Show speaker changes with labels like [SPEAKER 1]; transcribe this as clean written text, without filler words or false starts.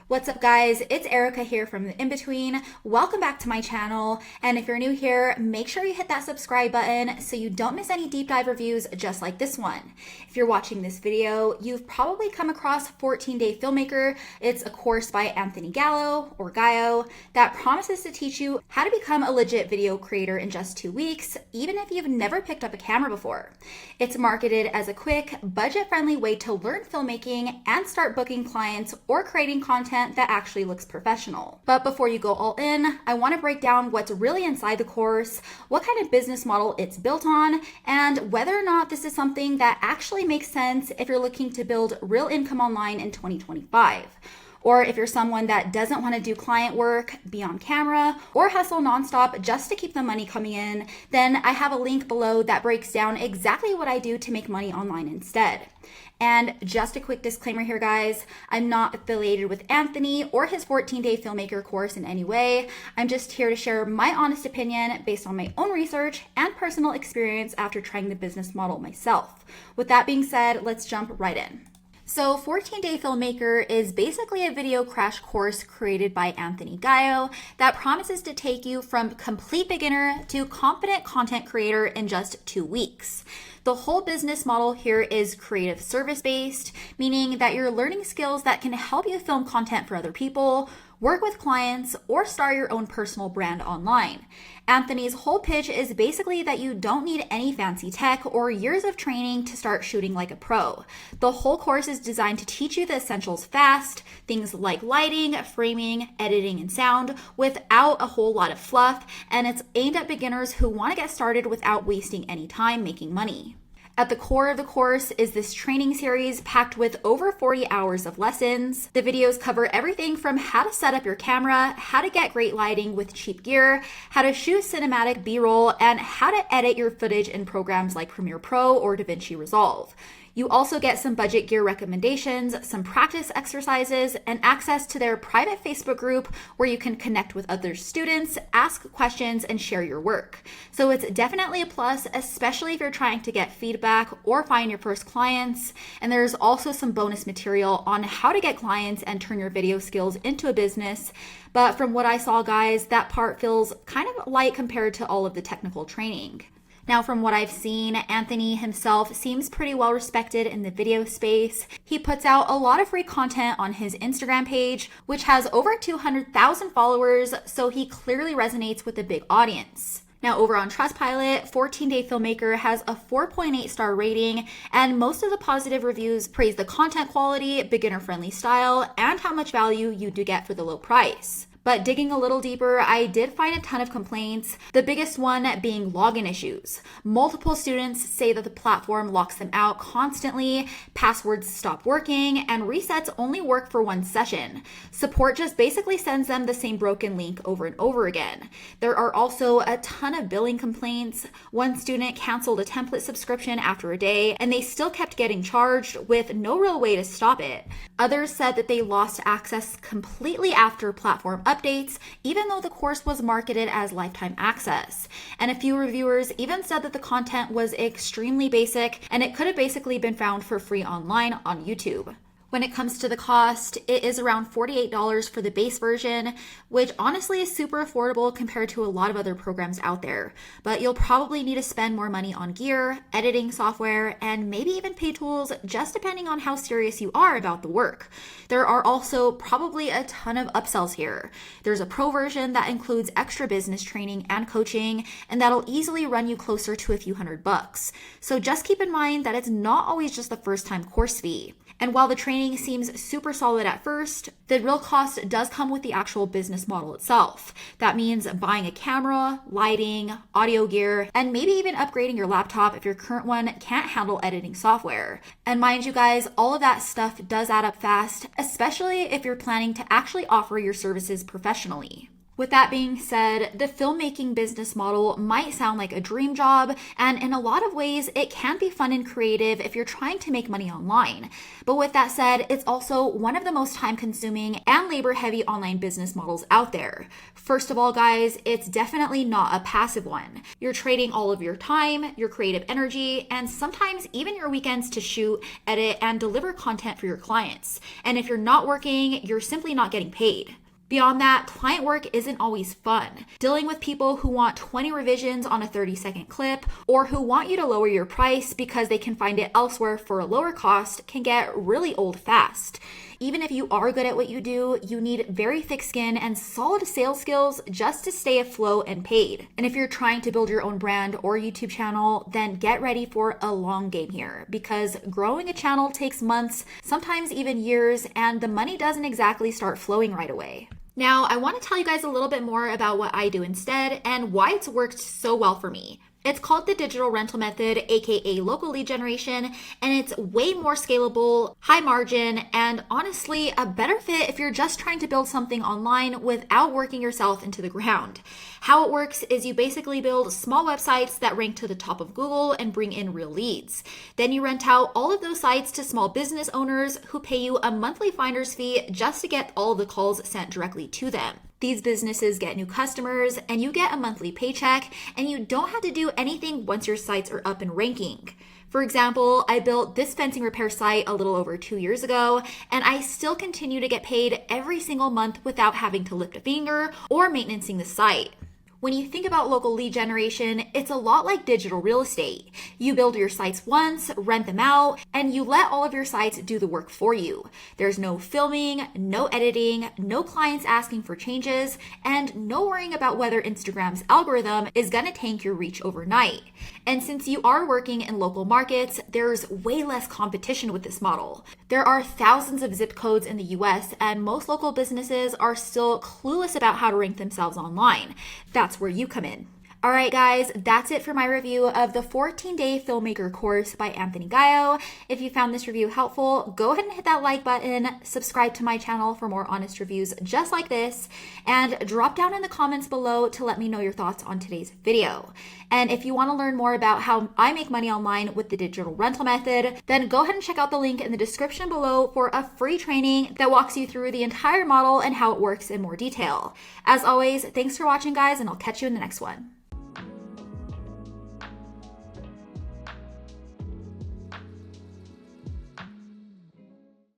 [SPEAKER 1] What's up, guys? It's Erica here from The In-Between. Welcome back to my channel. And if you're new here, make sure you hit that subscribe button so you don't miss any deep dive reviews just like this one. If you're watching this video, you've probably come across 14-Day Filmmaker. It's a course by Anthony Gallo or Gallo that promises to teach you how to become a legit video creator in just 2 weeks, even if you've never picked up a camera before. It's marketed as a quick, budget-friendly way to learn filmmaking and start booking clients or creating content that actually looks professional. But before you go all in, I want to break down what's really inside the course, what kind of business model it's built on, and whether or not this is something that actually makes sense if you're looking to build real income online in 2025. Or if you're someone that doesn't want to do client work, be on camera, or hustle nonstop just to keep the money coming in, then I have a link below that breaks down exactly what I do to make money online instead. And just a quick disclaimer here, guys, I'm not affiliated with Anthony or his 14-Day Filmmaker course in any way. I'm just here to share my honest opinion based on my own research and personal experience after trying the business model myself. With that being said, let's jump right in. So 14-Day Filmmaker is basically a video crash course created by Anthony Gallo that promises to take you from complete beginner to confident content creator in just 2 weeks. The whole business model here is creative service-based, meaning that you're learning skills that can help you film content for other people, work with clients, or start your own personal brand online. Anthony's whole pitch is basically that you don't need any fancy tech or years of training to start shooting like a pro. The whole course is designed to teach you the essentials fast, things like lighting, framing, editing, and sound, without a whole lot of fluff, and it's aimed at beginners who want to get started without wasting any time making money. At the core of the course is this training series packed with over 40 hours of lessons. The videos cover everything from how to set up your camera, how to get great lighting with cheap gear, how to shoot cinematic B-roll, and how to edit your footage in programs like Premiere Pro or DaVinci Resolve. You also get some budget gear recommendations, some practice exercises, and access to their private Facebook group where you can connect with other students, ask questions, and share your work. So it's definitely a plus, especially if you're trying to get feedback or find your first clients. And there's also some bonus material on how to get clients and turn your video skills into a business. But from what I saw, guys, that part feels kind of light compared to all of the technical training. Now, from what I've seen, Anthony himself seems pretty well respected in the video space. He puts out a lot of free content on his Instagram page, which has over 200,000 followers, so he clearly resonates with a big audience. Now, over on Trustpilot, 14-Day Filmmaker has a 4.8 star rating, and most of the positive reviews praise the content quality, beginner-friendly style, and how much value you do get for the low price. But digging a little deeper, I did find a ton of complaints, the biggest one being login issues. Multiple students say that the platform locks them out constantly, passwords stop working, and resets only work for one session. Support just basically sends them the same broken link over and over again. There are also a ton of billing complaints. One student canceled a template subscription after a day, and they still kept getting charged with no real way to stop it. Others said that they lost access completely after platform updates, even though the course was marketed as lifetime access. And a few reviewers even said that the content was extremely basic and it could have basically been found for free online on YouTube. When it comes to the cost, it is around $48 for the base version, which honestly is super affordable compared to a lot of other programs out there. But you'll probably need to spend more money on gear, editing software, and maybe even pay tools, just depending on how serious you are about the work. There are also probably a ton of upsells here. There's a pro version that includes extra business training and coaching, and that'll easily run you closer to a few $100. So just keep in mind that it's not always just the first time course fee. And while the training seems super solid at first, the real cost does come with the actual business model itself. That means buying a camera, lighting, audio gear, and maybe even upgrading your laptop if your current one can't handle editing software. And mind you guys, all of that stuff does add up fast, especially if you're planning to actually offer your services professionally. With that being said, the filmmaking business model might sound like a dream job, and in a lot of ways, it can be fun and creative if you're trying to make money online. But with that said, it's also one of the most time-consuming and labor-heavy online business models out there. First of all, guys, it's definitely not a passive one. You're trading all of your time, your creative energy, and sometimes even your weekends to shoot, edit, and deliver content for your clients. And if you're not working, you're simply not getting paid. Beyond that, client work isn't always fun. Dealing with people who want 20 revisions on a 30-second clip or who want you to lower your price because they can find it elsewhere for a lower cost can get really old fast. Even if you are good at what you do, you need very thick skin and solid sales skills just to stay afloat and paid. And if you're trying to build your own brand or YouTube channel, then get ready for a long game here, because growing a channel takes months, sometimes even years, and the money doesn't exactly start flowing right away. Now, I want to tell you guys a little bit more about what I do instead and why it's worked so well for me. It's called the digital rental method, aka local lead generation, and it's way more scalable, high margin, and honestly a better fit if you're just trying to build something online without working yourself into the ground. How it works is you basically build small websites that rank to the top of Google and bring in real leads. Then you rent out all of those sites to small business owners who pay you a monthly finder's fee just to get all of the calls sent directly to them. These businesses get new customers and you get a monthly paycheck, and you don't have to do anything once your sites are up and ranking. For example, I built this fencing repair site a little over 2 years ago, and I still continue to get paid every single month without having to lift a finger or maintaining the site. When you think about local lead generation, it's a lot like digital real estate. You build your sites once, rent them out, and you let all of your sites do the work for you. There's no filming, no editing, no clients asking for changes, and no worrying about whether Instagram's algorithm is gonna tank your reach overnight. And since you are working in local markets, there's way less competition with this model. There are thousands of zip codes in the US, and most local businesses are still clueless about how to rank themselves online. That's where you come in. All right, guys, that's it for my review of the 14-day Filmmaker course by Anthony Gallo. If you found this review helpful, go ahead and hit that like button, subscribe to my channel for more honest reviews just like this, and drop down in the comments below to let me know your thoughts on today's video. And if you want to learn more about how I make money online with the digital rental method, then go ahead and check out the link in the description below for a free training that walks you through the entire model and how it works in more detail. As always, thanks for watching, guys, and I'll catch you in the next one.